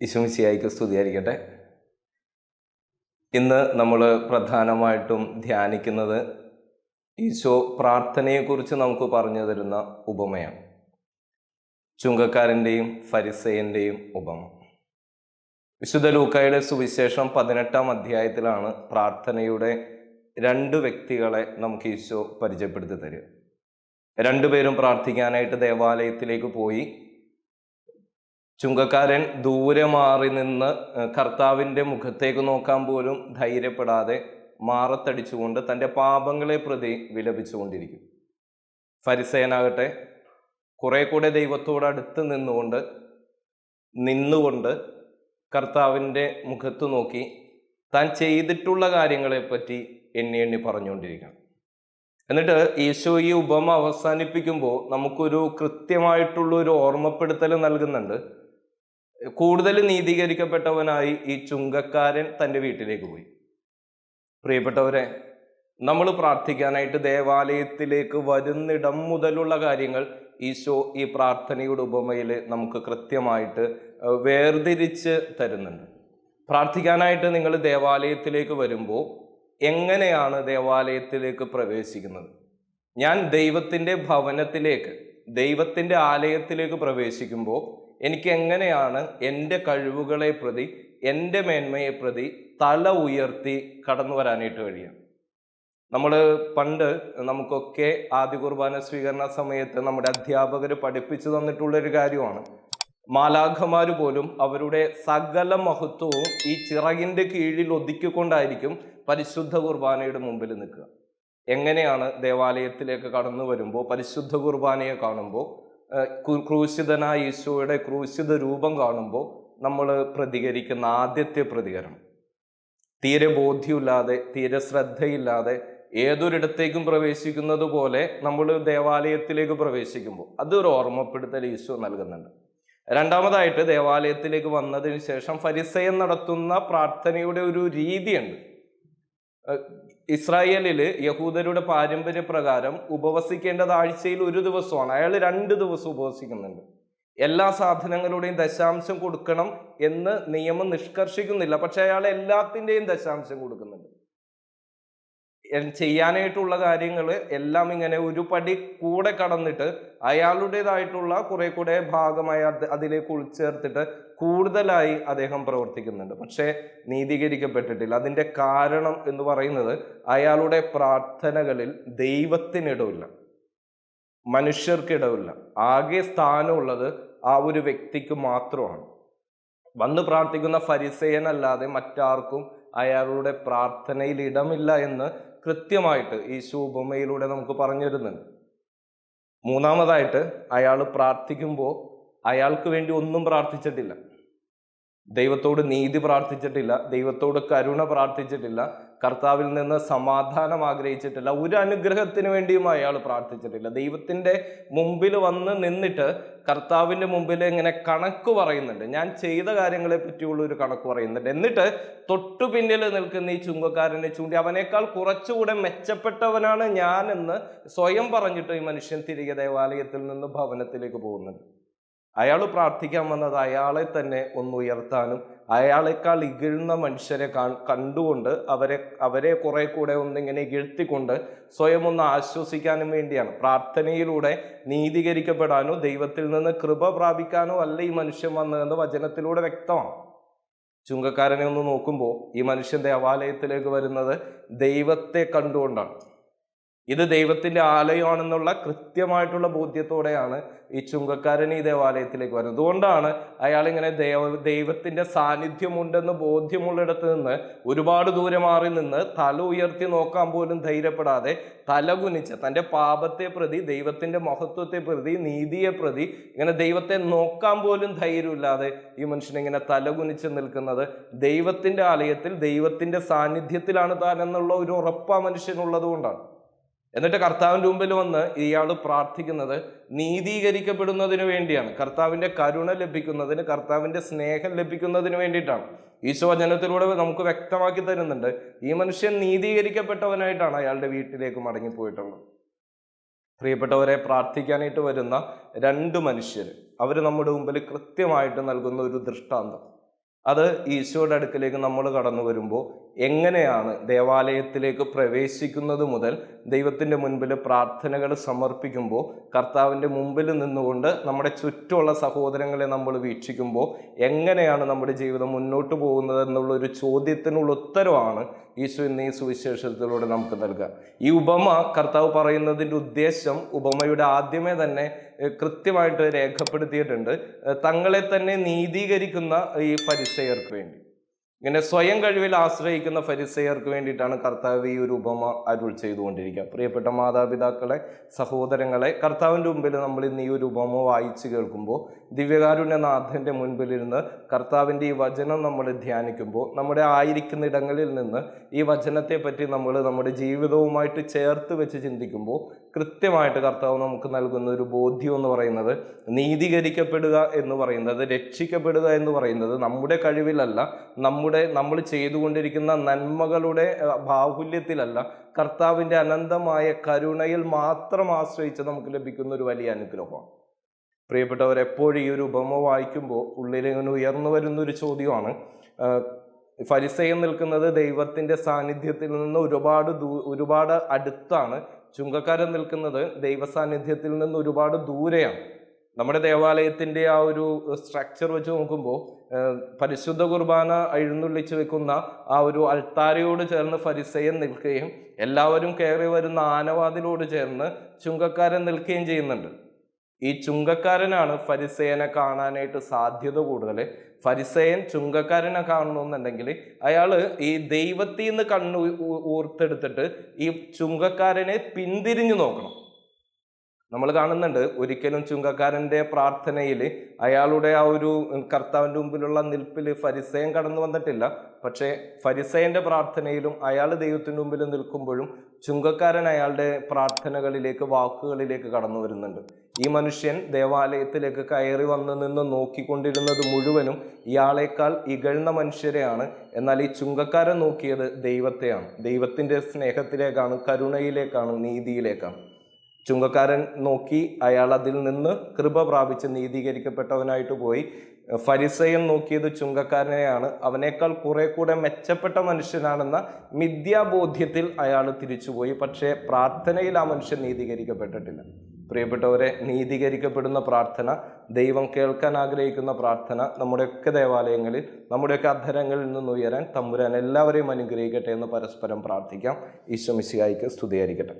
ഈശോ മിശിഹായ്ക്ക് സ്തുതിയായിരിക്കട്ടെ. ഇന്ന് നമ്മൾ പ്രധാനമായിട്ടും ധ്യാനിക്കുന്നത് ഈശോ പ്രാർത്ഥനയെക്കുറിച്ച് നമുക്ക് പറഞ്ഞു തരുന്ന ഉപമയാണ്. ചുങ്കക്കാരൻ്റെയും ഫരിസേയൻ്റെയും ഉപമ. വിശുദ്ധ ലൂക്കായുടെ സുവിശേഷം 18-ാം അധ്യായത്തിലാണ് പ്രാർത്ഥനയുടെ രണ്ട് വ്യക്തികളെ നമുക്ക് ഈശോ പരിചയപ്പെടുത്തി തരിക. രണ്ടുപേരും പ്രാർത്ഥിക്കാനായിട്ട് ദേവാലയത്തിലേക്ക് പോയി. ചുങ്കക്കാരൻ ദൂരെ മാറി നിന്ന് കർത്താവിൻ്റെ മുഖത്തേക്ക് നോക്കാൻ പോലും ധൈര്യപ്പെടാതെ മാറത്തടിച്ചുകൊണ്ട് തൻ്റെ പാപങ്ങളെ പ്രതി വിലപിച്ചുകൊണ്ടിരിക്കും. ഫരിസേയനാകട്ടെ കുറെ കൂടെ ദൈവത്തോട് അടുത്ത് നിന്നുകൊണ്ട് കർത്താവിൻ്റെ മുഖത്ത് നോക്കി താൻ ചെയ്തിട്ടുള്ള കാര്യങ്ങളെപ്പറ്റി എണ്ണി പറഞ്ഞുകൊണ്ടിരിക്കണം. എന്നിട്ട് ഈശോ ഈ ഉപമ അവസാനിപ്പിക്കുമ്പോൾ നമുക്കൊരു കൃത്യമായിട്ടുള്ളൊരു ഓർമ്മപ്പെടുത്തൽ നൽകുന്നുണ്ട്. കൂടുതൽ നീതീകരിക്കപ്പെട്ടവനായി ഈ ചുങ്കക്കാരൻ തൻ്റെ വീട്ടിലേക്ക് പോയി. പ്രിയപ്പെട്ടവരെ, നമ്മൾ പ്രാർത്ഥിക്കാനായിട്ട് ദേവാലയത്തിലേക്ക് വരുന്നിടം മുതലുള്ള കാര്യങ്ങൾ ഈശോ ഈ പ്രാർത്ഥനയുടെ ഉപമയിൽ നമുക്ക് കൃത്യമായിട്ട് വേർതിരിച്ച് തരുന്നുണ്ട്. പ്രാർത്ഥിക്കാനായിട്ട് നിങ്ങൾ ദേവാലയത്തിലേക്ക് വരുമ്പോൾ എങ്ങനെയാണ് ദേവാലയത്തിലേക്ക് പ്രവേശിക്കുന്നത്? ഞാൻ ദൈവത്തിൻ്റെ ഭവനത്തിലേക്ക്, ദൈവത്തിൻ്റെ ആലയത്തിലേക്ക് പ്രവേശിക്കുമ്പോൾ എനിക്ക് എങ്ങനെയാണ് എൻ്റെ കഴിവുകളെ പ്രതി, എൻ്റെ മേന്മയെ പ്രതി തല ഉയർത്തി കടന്നു വരാനായിട്ട് കഴിയുക? നമ്മൾ പണ്ട് നമുക്കൊക്കെ ആദ്യ കുർബാന സ്വീകരണ സമയത്ത് നമ്മുടെ അധ്യാപകർ പഠിപ്പിച്ചു തന്നിട്ടുള്ളൊരു കാര്യമാണ്. മാലാഖമാർ പോലും അവരുടെ സകല മഹത്വവും ഈ ചിറകിൻ്റെ കീഴിൽ ഒതുക്കിക്കൊണ്ടായിരിക്കും പരിശുദ്ധ കുർബാനയുടെ മുമ്പിൽ നിൽക്കുക. എങ്ങനെയാണ് ദേവാലയത്തിലേക്ക് കടന്നു വരുമ്പോൾ പരിശുദ്ധ കുർബാനയെ കാണുമ്പോൾ, ക്രൂശിതനായ ഈശോയുടെ ക്രൂശിത രൂപം കാണുമ്പോൾ നമ്മൾ പ്രതികരിക്കുന്ന ആദ്യത്തെ പ്രതികരണം തീരെ ബോധ്യമില്ലാതെ, തീരെ ശ്രദ്ധയില്ലാതെ ഏതൊരിടത്തേക്കും പ്രവേശിക്കുന്നത് പോലെ നമ്മൾ ദേവാലയത്തിലേക്ക് പ്രവേശിക്കുമ്പോൾ അതൊരു ഓർമ്മപ്പെടുത്തൽ ഈശോ നൽകുന്നുണ്ട്. രണ്ടാമതായിട്ട്, ദേവാലയത്തിലേക്ക് വന്നതിന് ശേഷം ഫരിസേയൻ നടത്തുന്ന പ്രാർത്ഥനയുടെ ഒരു രീതിയുണ്ട്. ഇസ്രായേലിൽ യഹൂദരുടെ പാരമ്പര്യ പ്രകാരം ഉപവസിക്കേണ്ടത് ആഴ്ചയിൽ ഒരു ദിവസമാണ്. അയാൾ 2 ദിവസം ഉപവസിക്കുന്നുണ്ട്. എല്ലാ സാധനങ്ങളുടെയും ദശാംശം കൊടുക്കണം എന്ന് നിയമം നിഷ്കർഷിക്കുന്നില്ല, പക്ഷെ അയാൾ എല്ലാത്തിൻ്റെയും ദശാംശം കൊടുക്കുന്നുണ്ട്. ചെയ്യാനായിട്ടുള്ള കാര്യങ്ങൾ എല്ലാം ഇങ്ങനെ ഒരു പടി കൂടെ കടന്നിട്ട് അയാളുടേതായിട്ടുള്ള കുറെ കൂടെ ഭാഗമായി അതിലേക്ക് ഉൾച്ചേർത്തിട്ട് കൂടുതലായി അദ്ദേഹം പ്രവർത്തിക്കുന്നുണ്ട്. പക്ഷെ നീതീകരിക്കപ്പെട്ടിട്ടില്ല. അതിൻ്റെ കാരണം എന്ന് പറയുന്നത് അയാളുടെ പ്രാർത്ഥനകളിൽ ദൈവത്തിനിടവില്ല, മനുഷ്യർക്കിടവില്ല. ആകെ സ്ഥാനമുള്ളത് ആ ഒരു വ്യക്തിക്ക് മാത്രമാണ്. വന്ന് പ്രാർത്ഥിക്കുന്ന ഫരിസേയനല്ലാതെ മറ്റാർക്കും അയാളുടെ പ്രാർത്ഥനയിൽ ഇടമില്ല എന്ന് കൃത്യമായിട്ട് ഈ ഉപമയിലൂടെ നമുക്ക് പറഞ്ഞു തരുന്നുണ്ട്. മൂന്നാമതായിട്ട്, അയാൾ പ്രാർത്ഥിക്കുമ്പോൾ അയാൾക്ക് വേണ്ടി ഒന്നും പ്രാർത്ഥിച്ചിട്ടില്ല. ദൈവത്തോട് നീതി പ്രാർത്ഥിച്ചിട്ടില്ല, ദൈവത്തോട് കരുണ പ്രാർത്ഥിച്ചിട്ടില്ല, കർത്താവിൽ നിന്ന് സമാധാനം ആഗ്രഹിച്ചിട്ടില്ല, ഒരു അനുഗ്രഹത്തിന് വേണ്ടിയും അയാൾ പ്രാർത്ഥിച്ചിട്ടില്ല. ദൈവത്തിൻ്റെ മുമ്പിൽ വന്ന് നിന്നിട്ട് കർത്താവിൻ്റെ മുമ്പിൽ ഇങ്ങനെ കണക്ക് പറയുന്നുണ്ട്. ഞാൻ ചെയ്ത കാര്യങ്ങളെ പറ്റിയുള്ള ഒരു കണക്ക് പറയുന്നുണ്ട്. എന്നിട്ട് തൊട്ടു പിന്നിൽ നിൽക്കുന്ന ഈ ചുങ്കക്കാരനെ ചൂണ്ടി അവനേക്കാൾ കുറച്ചുകൂടെ മെച്ചപ്പെട്ടവനാണ് ഞാൻ എന്ന് സ്വയം പറഞ്ഞിട്ട് ഈ മനുഷ്യൻ തിരികെ ദേവാലയത്തിൽ നിന്ന് ഭവനത്തിലേക്ക് പോകുന്നുണ്ട്. അയാൾ പ്രാർത്ഥിക്കാൻ വന്നത് അയാളെ തന്നെ ഒന്ന് ഉയർത്താനും അയാളെക്കാൾ ഇകഴുന്ന മനുഷ്യരെ കണ്ടുകൊണ്ട് അവരെ കുറെ കൂടെ ഒന്നിങ്ങനെ ഇകഴ്ത്തിക്കൊണ്ട് സ്വയം ഒന്ന് ആശ്വസിക്കാനും വേണ്ടിയാണ്. പ്രാർത്ഥനയിലൂടെ നീതീകരിക്കപ്പെടാനോ ദൈവത്തിൽ നിന്ന് കൃപ പ്രാപിക്കാനോ അല്ല ഈ മനുഷ്യൻ വന്നതെന്ന് വചനത്തിലൂടെ വ്യക്തമാണ്. ചുങ്കക്കാരനെ ഒന്ന് നോക്കുമ്പോൾ ഈ മനുഷ്യൻ ദേവാലയത്തിലേക്ക് വരുന്നത് ദൈവത്തെ കണ്ടുകൊണ്ടാണ്. ഇത് ദൈവത്തിൻ്റെ ആലയമാണെന്നുള്ള കൃത്യമായിട്ടുള്ള ബോധ്യത്തോടെയാണ് ഈ ചുങ്കക്കാരൻ ഈ ദേവാലയത്തിലേക്ക് വരുന്നത്. അതുകൊണ്ടാണ് അയാളിങ്ങനെ ദൈവത്തിൻ്റെ സാന്നിധ്യമുണ്ടെന്ന് ബോധ്യമുള്ളിടത്ത് നിന്ന് ഒരുപാട് ദൂരെ മാറി നിന്ന് തല ഉയർത്തി നോക്കാൻ പോലും ധൈര്യപ്പെടാതെ തലകുനിച്ച് തൻ്റെ പാപത്തെ പ്രതി, ദൈവത്തിൻ്റെ മഹത്വത്തെ പ്രതി, നീതിയെ പ്രതി ഇങ്ങനെ ദൈവത്തെ നോക്കാൻ പോലും ധൈര്യമില്ലാതെ ഈ മനുഷ്യനിങ്ങനെ തലകുനിച്ച് നിൽക്കുന്നത് ദൈവത്തിൻ്റെ ആലയത്തിൽ ദൈവത്തിൻ്റെ സാന്നിധ്യത്തിലാണ് താൻ എന്നുള്ള ഒരു ഉറപ്പ് ആ മനുഷ്യനുള്ളത് കൊണ്ടാണ്. എന്നിട്ട് കർത്താവിൻ്റെ മുമ്പിൽ വന്ന് ഇയാൾ പ്രാർത്ഥിക്കുന്നത് നീതീകരിക്കപ്പെടുന്നതിന് വേണ്ടിയാണ്, കർത്താവിൻ്റെ കരുണ ലഭിക്കുന്നതിന്, കർത്താവിൻ്റെ സ്നേഹം ലഭിക്കുന്നതിന് വേണ്ടിയിട്ടാണ്. ഈശോ വചനത്തിലൂടെ നമുക്ക് വ്യക്തമാക്കി തരുന്നുണ്ട് ഈ മനുഷ്യൻ നീതീകരിക്കപ്പെട്ടവനായിട്ടാണ് അയാളുടെ വീട്ടിലേക്ക് മടങ്ങിപ്പോയിട്ടുള്ളത്. പ്രിയപ്പെട്ടവരെ, പ്രാർത്ഥിക്കാനായിട്ട് വരുന്ന 2 മനുഷ്യർ അവർ നമ്മുടെ മുമ്പിൽ കൃത്യമായിട്ട് നൽകുന്ന ഒരു ദൃഷ്ടാന്തം. അത് ഈശോയുടെ അടുക്കലേക്ക് നമ്മൾ കടന്നു വരുമ്പോൾ എങ്ങനെയാണ് ദേവാലയത്തിലേക്ക് പ്രവേശിക്കുന്നത് മുതൽ ദൈവത്തിൻ്റെ മുൻപിൽ പ്രാർത്ഥനകൾ സമർപ്പിക്കുമ്പോൾ കർത്താവിൻ്റെ മുമ്പിൽ നിന്നുകൊണ്ട് നമ്മുടെ ചുറ്റുമുള്ള സഹോദരങ്ങളെ നമ്മൾ വീക്ഷിക്കുമ്പോൾ എങ്ങനെയാണ് നമ്മുടെ ജീവിതം മുന്നോട്ട് പോകുന്നത് എന്നുള്ളൊരു ചോദ്യത്തിനുള്ള ഉത്തരവാണ് ഈശോ ഇന്ന് ഈ സുവിശേഷത്തിലൂടെ നമുക്ക് നൽകുക. ഈ ഉപമ കർത്താവ് പറയുന്നതിൻ്റെ ഉദ്ദേശം ഉപമയുടെ ആദ്യമേ തന്നെ കൃത്യമായിട്ട് രേഖപ്പെടുത്തിയിട്ടുണ്ട്. തങ്ങളെ തന്നെ നീതീകരിക്കുന്ന ഈ ഫരിസേയർക്ക് വേണ്ടി, ഇങ്ങനെ സ്വയം കഴിവിൽ ആശ്രയിക്കുന്ന ഫരിസേയർക്ക് വേണ്ടിയിട്ടാണ് കർത്താവ് ഈ ഒരു ഉപമ അരുൾ ചെയ്തുകൊണ്ടിരിക്കുക. പ്രിയപ്പെട്ട മാതാപിതാക്കളെ, സഹോദരങ്ങളെ, കർത്താവിൻ്റെ മുമ്പിൽ നമ്മൾ ഇന്ന് ഈ ഒരു ഉപമ വായിച്ച് കേൾക്കുമ്പോൾ ദിവ്യകാരുണ്യനാഥൻ്റെ മുൻപിലിരുന്ന് കർത്താവിൻ്റെ ഈ വചനം നമ്മൾ ധ്യാനിക്കുമ്പോൾ നമ്മുടെ ആയിരിക്കുന്ന ഇടങ്ങളിൽ നിന്ന് ഈ വചനത്തെ പറ്റി നമ്മൾ നമ്മുടെ ജീവിതവുമായിട്ട് ചേർത്ത് വെച്ച് ചിന്തിക്കുമ്പോൾ കൃത്യമായിട്ട് കർത്താവ് നമുക്ക് നൽകുന്ന ഒരു ബോധ്യം എന്ന് പറയുന്നത്, നീതീകരിക്കപ്പെടുക എന്ന് പറയുന്നത്, രക്ഷിക്കപ്പെടുക എന്ന് പറയുന്നത് നമ്മുടെ കഴിവിലല്ല, നമ്മൾ ചെയ്തുകൊണ്ടിരിക്കുന്ന നന്മകളുടെ ബാഹുല്യത്തിലല്ല, കർത്താവിൻ്റെ അനന്തമായ കരുണയിൽ മാത്രം ആശ്രയിച്ച് നമുക്ക് ലഭിക്കുന്ന ഒരു വലിയ അനുഗ്രഹമാണ്. പ്രിയപ്പെട്ടവർ, എപ്പോഴും ഈ ഒരു ഉപമ വായിക്കുമ്പോൾ ഉള്ളിലിങ്ങനെ ഉയർന്നു വരുന്നൊരു ചോദ്യമാണ്, ഫരിസേയൻ നിൽക്കുന്നത് ദൈവത്തിൻ്റെ സാന്നിധ്യത്തിൽ നിന്ന് ഒരുപാട് അടുത്താണ്, ചുങ്കക്കാരൻ നിൽക്കുന്നത് ദൈവ സാന്നിധ്യത്തിൽ നിന്ന് ഒരുപാട് ദൂരെയാണ്. നമ്മുടെ ദേവാലയത്തിൻ്റെ ആ ഒരു സ്ട്രക്ചർ വെച്ച് നോക്കുമ്പോൾ പരിശുദ്ധ കുർബാന എഴുന്നള്ളിച്ച് വെക്കുന്ന ആ ഒരു അൾത്താരയോട് ചേർന്ന് ഫരിസേയൻ നിൽക്കുകയും എല്ലാവരും കയറി വരുന്ന ആനവാതിലോട് ചേർന്ന് ചുങ്കക്കാരൻ നിൽക്കുകയും ചെയ്യുന്നുണ്ട്. ഈ ചുങ്കക്കാരനാണ് ഫരിസേയനെ കാണാനായിട്ട് സാധ്യത കൂടുതൽ. ഫരിസേയൻ ചുങ്കക്കാരനെ കാണണമെന്നുണ്ടെങ്കിൽ അയാൾ ഈ ദൈവത്തിൽ നിന്ന് കണ്ണ് ഊർത്തെടുത്തിട്ട് ഈ ചുങ്കക്കാരനെ പിന്തിരിഞ്ഞു നോക്കണം. നമ്മൾ കാണുന്നുണ്ട്, ഒരിക്കലും ചുങ്കക്കാരൻ്റെ പ്രാർത്ഥനയിൽ അയാളുടെ ആ ഒരു കർത്താവിൻ്റെ മുമ്പിലുള്ള നിൽപ്പിൽ ഫരിസേയൻ കടന്നു വന്നിട്ടില്ല. പക്ഷേ ഫരിസേയൻ്റെ പ്രാർത്ഥനയിലും അയാൾ ദൈവത്തിൻ്റെ മുമ്പിൽ നിൽക്കുമ്പോഴും ചുങ്കക്കാരൻ അയാളുടെ പ്രാർത്ഥനകളിലേക്ക്, വാക്കുകളിലേക്ക് കടന്നു വരുന്നുണ്ട്. ഈ മനുഷ്യൻ ദേവാലയത്തിലേക്ക് കയറി വന്ന് നിന്ന് നോക്കിക്കൊണ്ടിരുന്നത് മുഴുവനും ഇയാളേക്കാൾ ഇകഴ്ന്ന മനുഷ്യരെയാണ്. എന്നാൽ ഈ ചുങ്കക്കാരൻ നോക്കിയത് ദൈവത്തെയാണ്, ദൈവത്തിൻ്റെ സ്നേഹത്തിലേക്കാണ്, കരുണയിലേക്കാണ്, നീതിയിലേക്കാണ്. ചുങ്കക്കാരൻ നോക്കി അയാൾ അതിൽ നിന്ന് കൃപ പ്രാപിച്ച് നീതീകരിക്കപ്പെട്ടവനായിട്ട് പോയി. ഫരിസേയൻ നോക്കിയത് ചുങ്കക്കാരനെയാണ്, അവനേക്കാൾ കുറെ കൂടെ മെച്ചപ്പെട്ട മനുഷ്യനാണെന്ന മിഥ്യാബോധ്യത്തിൽ അയാൾ തിരിച്ചുപോയി. പക്ഷേ പ്രാർത്ഥനയിൽ ആ മനുഷ്യൻ നീതീകരിക്കപ്പെട്ടിട്ടില്ല. പ്രിയപ്പെട്ടവരെ, നീതീകരിക്കപ്പെടുന്ന പ്രാർത്ഥന, ദൈവം കേൾക്കാൻ ആഗ്രഹിക്കുന്ന പ്രാർത്ഥന നമ്മുടെയൊക്കെ ദേവാലയങ്ങളിൽ, നമ്മുടെയൊക്കെ അധരങ്ങളിൽ നിന്ന് ഉയരാൻ തമ്പുരാൻ എല്ലാവരെയും അനുഗ്രഹിക്കട്ടെ എന്ന് പരസ്പരം പ്രാർത്ഥിക്കാം. ഈശോ മിശിഹായ്ക്ക് സ്തുതിയായിരിക്കട്ടെ.